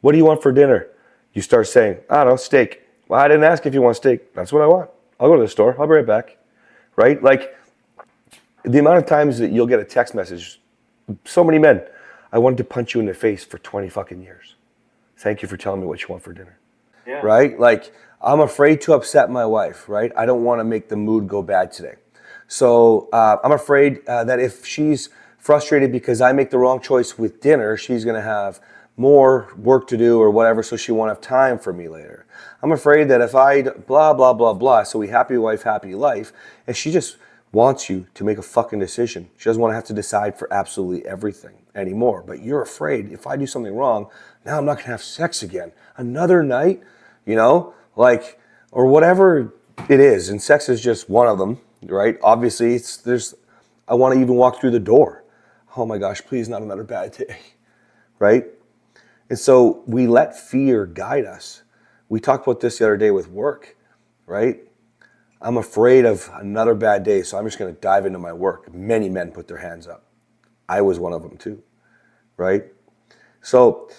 What do you want for dinner? You start saying, I don't know, steak. Well, I didn't ask if you want steak. That's what I want. I'll go to the store. I'll be right back. Right? Like the amount of times that you'll get a text message, so many men, I wanted to punch you in the face for 20 fucking years. Thank you for telling me what you want for dinner. Yeah. Right? Like, I'm afraid to upset my wife, right? I don't want to make the mood go bad today. So I'm afraid that if she's frustrated because I make the wrong choice with dinner, she's going to have more work to do or whatever, so she won't have time for me later. I'm afraid that if I blah, blah, blah, blah, so we happy wife, happy life, and she just wants you to make a fucking decision. She doesn't want to have to decide for absolutely everything anymore. But you're afraid if I do something wrong, now I'm not going to have sex again. Another night, you know, like, or whatever it is. And sex is just one of them, right? Obviously, I want to even walk through the door. Oh my gosh, please not another bad day, right? And so we let fear guide us. We talked about this the other day with work, right? I'm afraid of another bad day, so I'm just going to dive into my work. Many men put their hands up. I was one of them too, right? So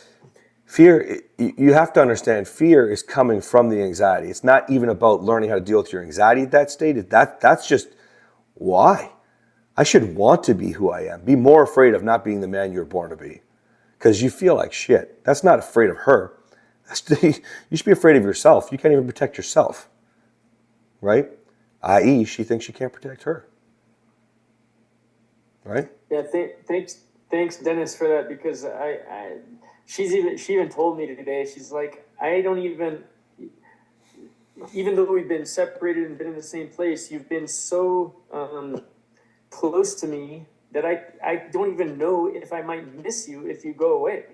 fear, you have to understand, fear is coming from the anxiety. It's not even about learning how to deal with your anxiety at that state. That's just why. I should want to be who I am. Be more afraid of not being the man you were born to be because you feel like shit. That's not afraid of her. You should be afraid of yourself. You can't even protect yourself. Right? I.e., she thinks she can't protect her. Right? Yeah, thanks, Dennis, for that, because she even told me today, she's like, I don't even though we've been separated and been in the same place, you've been so close to me that I don't even know if I might miss you if you go away.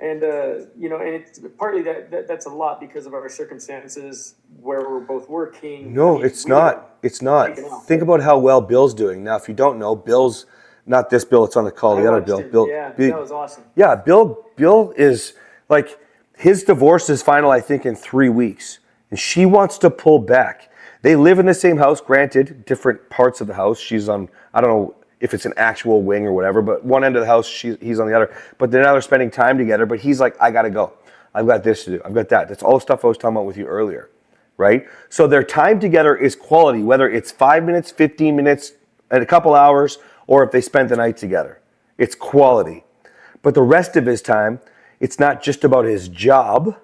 And, and it's partly that's a lot because of our circumstances where we're both working. No, it's not. It's not. Think about how well Bill's doing. Now, if you don't know, Bill's, not this Bill, it's on the call, the other Bill. Yeah, that was awesome. Yeah, Bill is, like, his divorce is final, I think, in 3 weeks. And she wants to pull back. They live in the same house, granted, different parts of the house. She's on, I don't know if it's an actual wing or whatever, but one end of the house, he's on the other. But they're spending time together, but he's like, I gotta go. I've got this to do. I've got that. That's all the stuff I was talking about with you earlier, right? So their time together is quality, whether it's 5 minutes, 15 minutes, and a couple hours, or if they spent the night together. It's quality. But the rest of his time, it's not just about his job.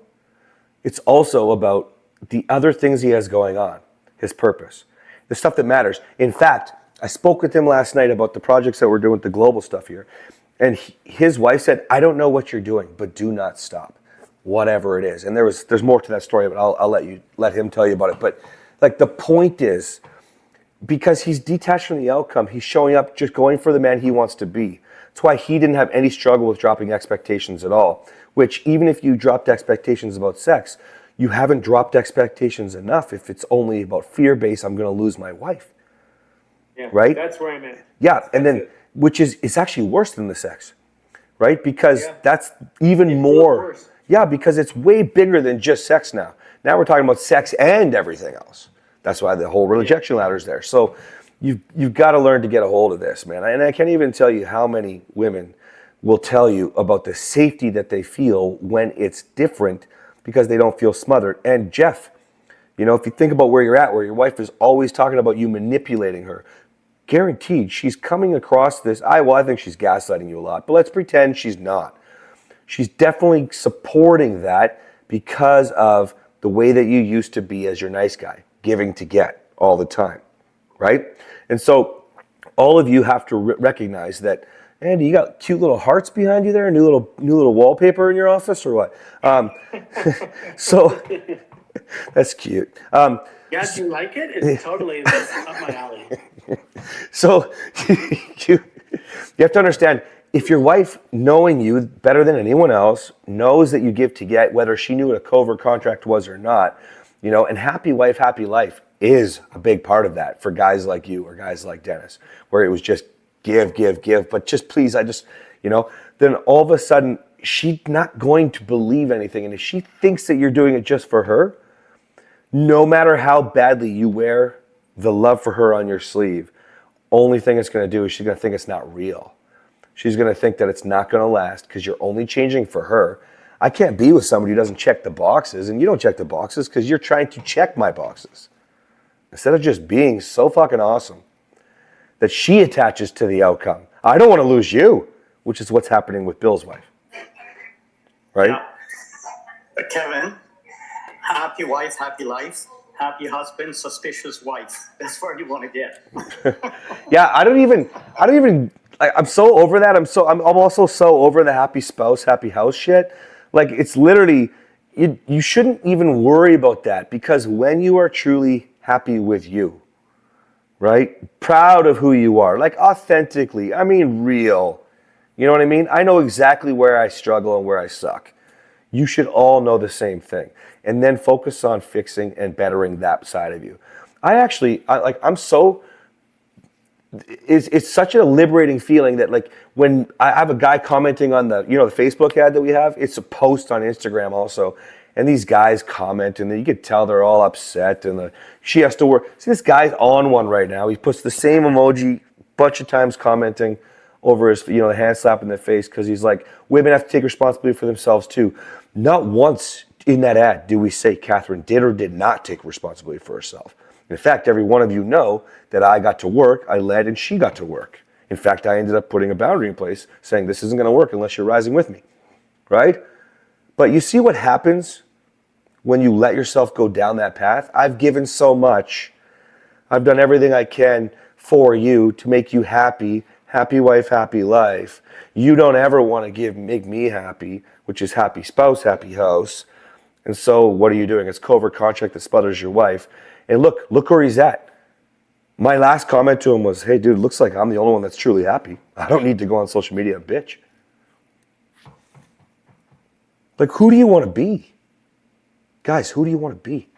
It's also about the other things he has going on, his purpose, the stuff that matters. In fact, I spoke with him last night about the projects that we're doing with the global stuff here. And his wife said, I don't know what you're doing, but do not stop, whatever it is. And there's more to that story, but I'll let him tell you about it. But like the point is, because he's detached from the outcome, he's showing up just going for the man he wants to be. That's why he didn't have any struggle with dropping expectations at all, which even if you dropped expectations about sex, you haven't dropped expectations enough if it's only about fear-based, I'm going to lose my wife. Yeah, right? That's where I'm at. Yeah, and then, which is, it's actually worse than the sex, right? Because that's even more. Yeah, because it's way bigger than just sex now. Now we're talking about sex and everything else. That's why the whole rejection ladder is there. So you've got to learn to get a hold of this, man. And I can't even tell you how many women will tell you about the safety that they feel when it's different because they don't feel smothered. And Jeff, you know, if you think about where you're at, where your wife is always talking about you manipulating her, guaranteed she's coming across this. I think she's gaslighting you a lot, but let's pretend she's not. She's definitely supporting that because of the way that you used to be as your nice guy, giving to get all the time, right? And so all of you have to recognize that. Andy, you got cute little hearts behind you there, new little wallpaper in your office, or what? So that's cute. Yeah, do you like it? It's totally up my alley. So you have to understand, if your wife, knowing you better than anyone else, knows that you give to get, whether she knew what a covert contract was or not, you know, and happy wife, happy life is a big part of that for guys like you or guys like Dennis, where it was just give, but just please, then all of a sudden she's not going to believe anything. And if she thinks that you're doing it just for her, no matter how badly you wear the love for her on your sleeve, only thing it's going to do is she's going to think it's not real. She's going to think that it's not going to last because you're only changing for her. I can't be with somebody who doesn't check the boxes, and you don't check the boxes because you're trying to check my boxes. Instead of just being so fucking awesome that she attaches to the outcome. I don't want to lose you, which is what's happening with Bill's wife. Right? Yeah. But Kevin, happy wife, happy life. Happy husband, suspicious wife. That's where you want to get. Yeah, I don't even, I'm so over that. I'm also so over the happy spouse, happy house shit. Like, it's literally, you shouldn't even worry about that, because when you are truly happy with you, right? Proud of who you are, like authentically, I mean real. You know what I mean? I know exactly where I struggle and where I suck. You should all know the same thing. And then focus on fixing and bettering that side of you. It's such a liberating feeling that, like, when I have a guy commenting on the Facebook ad that we have, it's a post on Instagram also. And these guys comment, and you could tell they're all upset, and she has to work. See, this guy's on one right now. He puts the same emoji a bunch of times commenting over his, the hand slap in the face, because he's like, women have to take responsibility for themselves too. Not once in that ad do we say Kathryn did or did not take responsibility for herself. In fact, every one of you know that I got to work, I led, and she got to work. In fact, I ended up putting a boundary in place saying this isn't going to work unless you're rising with me, right? But you see what happens when you let yourself go down that path? I've given so much. I've done everything I can for you to make you happy. Happy wife, happy life. You don't ever want to make me happy, which is happy spouse, happy house. And so what are you doing? It's covert contract that sputters your wife. And look where he's at. My last comment to him was, hey, dude, looks like I'm the only one that's truly happy. I don't need to go on social media and bitch. Like, who do you want to be? Guys, who do you want to be?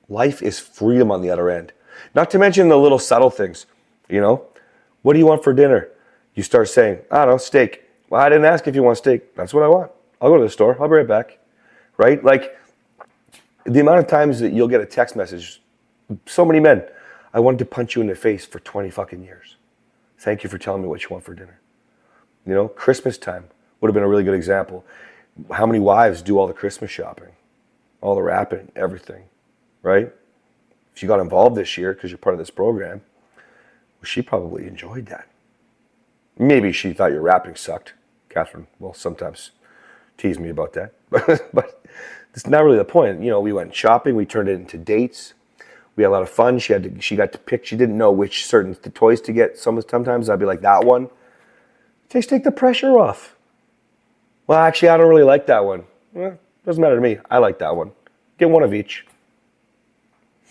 Life is freedom on the other end. Not to mention the little subtle things, What do you want for dinner? You start saying, I don't know, steak. Well, I didn't ask if you want steak. That's what I want. I'll go to the store. I'll be right back. Right? Like, the amount of times that you'll get a text message, so many men, I wanted to punch you in the face for 20 fucking years. Thank you for telling me what you want for dinner. Christmas time would have been a really good example. How many wives do all the Christmas shopping? All the wrapping, everything, right? If you got involved this year because you're part of this program, well, she probably enjoyed that. Maybe she thought your wrapping sucked. Kathryn will sometimes tease me about that. But it's not really the point. We went shopping. We turned it into dates. We had a lot of fun. She got to pick. She didn't know which certain toys to get. Sometimes I'd be like, that one. Just take the pressure off. Well, actually, I don't really like that one. Well, doesn't matter to me. I like that one. Get one of each.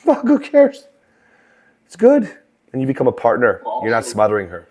Well, who cares? It's good. And you become a partner. You're not smothering her.